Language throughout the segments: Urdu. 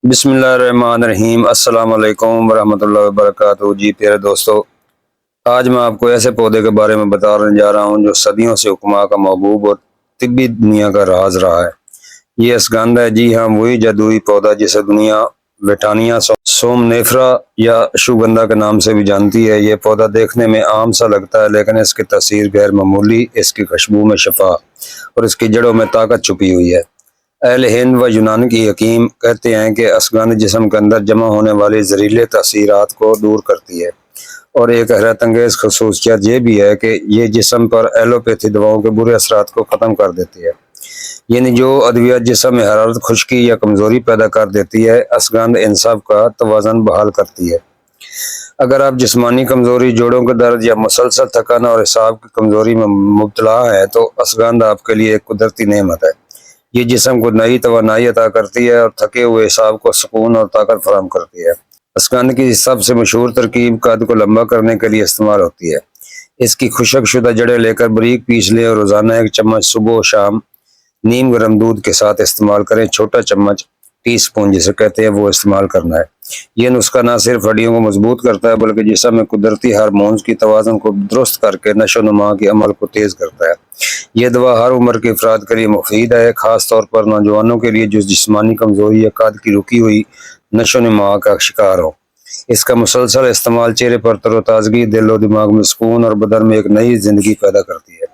بسم اللہ الرحمن الرحیم۔ السلام علیکم ورحمۃ اللہ وبرکاتہ۔ جی پیارے دوستو، آج میں آپ کو ایسے پودے کے بارے میں بتانے جا رہا ہوں جو صدیوں سے حکماں کا محبوب اور طبی دنیا کا راز رہا ہے۔ یہ اسگندھ ہے، جی ہاں، وہی جادوئی پودا جسے دنیا ویٹانیا سومنیفرا یا اشوگندھا کے نام سے بھی جانتی ہے۔ یہ پودا دیکھنے میں عام سا لگتا ہے، لیکن اس کی تاثیر غیر معمولی، اس کی خوشبو میں شفا اور اس کی جڑوں میں طاقت چھپی ہوئی ہے۔ اہل ہند و یونان کی حکیم کہتے ہیں کہ اسگندھ جسم کے اندر جمع ہونے والی زہریلے تاثیرات کو دور کرتی ہے، اور ایک حیرت انگیز خصوصیت یہ بھی ہے کہ یہ جسم پر ایلوپیتھی دواؤں کے برے اثرات کو ختم کر دیتی ہے۔ یعنی جو ادویات جسم میں حرارت، خشکی یا کمزوری پیدا کر دیتی ہے، اسگندھ ان سب کا توازن بحال کرتی ہے۔ اگر آپ جسمانی کمزوری، جوڑوں کے درد یا مسلسل تھکن اور اعصاب کی کمزوری میں مبتلا ہیں تو اسگندھ آپ کے لیے ایک قدرتی نعمت ہے۔ یہ جسم کو نئی توانائی عطا کرتی ہے اور تھکے ہوئے اعصاب کو سکون اور طاقت فراہم کرتی ہے۔ اسگندھ کی سب سے مشہور ترکیب قد کو لمبا کرنے کے لیے استعمال ہوتی ہے۔ اس کی خشک شدہ جڑیں لے کر باریک پیس لیں اور روزانہ 1 چمچ صبح و شام نیم گرم دودھ کے ساتھ استعمال کریں۔ چھوٹا چمچ، ٹی اسپون جسے کہتے ہیں، وہ استعمال کرنا ہے۔ یہ نسخہ نہ صرف ہڈیوں کو مضبوط کرتا ہے بلکہ جسم میں قدرتی ہارمونز کی توازن کو درست کر کے نشو و نما کے عمل کو تیز کرتا ہے۔ یہ دوا ہر عمر کے افراد کے لیے مفید ہے، خاص طور پر نوجوانوں کے لیے جو جسمانی کمزوری یا قد کی رکی ہوئی نشو و نما کا شکار ہو۔ اس کا مسلسل استعمال چہرے پر تر و تازگی، دل و دماغ میں سکون اور بدن میں ایک نئی زندگی پیدا کرتی ہے۔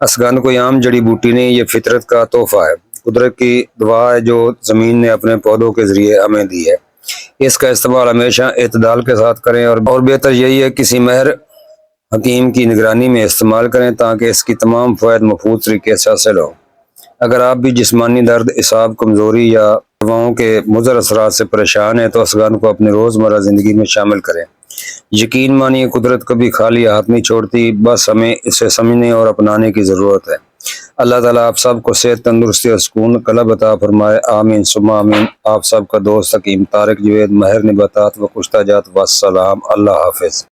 اسگندھ کوئی عام جڑی بوٹی نہیں، یہ فطرت کا تحفہ ہے، قدرت کی دعا ہے جو زمین نے اپنے پودوں کے ذریعے ہمیں دی ہے۔ اس کا استعمال ہمیشہ اعتدال کے ساتھ کریں اور بہتر یہی ہے کسی ماہر حکیم کی نگرانی میں استعمال کریں تاکہ اس کی تمام فوائد محفوظ طریقے سے حاصل ہو۔ اگر آپ بھی جسمانی درد، اعصاب کمزوری یا دواؤں کے مضر اثرات سے پریشان ہیں تو اسگندھ کو اپنی روزمرہ زندگی میں شامل کریں۔ یقین مانیے قدرت کبھی خالی ہاتھ نہیں چھوڑتی، بس ہمیں اسے سمجھنے اور اپنانے کی ضرورت ہے۔ اللہ تعالیٰ آپ سب کو صحت، تندرستی اور سکون قلب عطا فرمائے، آمین ثم آمین۔ آپ سب کا دوست حکیم طارق جوید، ماہر نباتات و کشتہ جات، والسلام۔ اللہ حافظ۔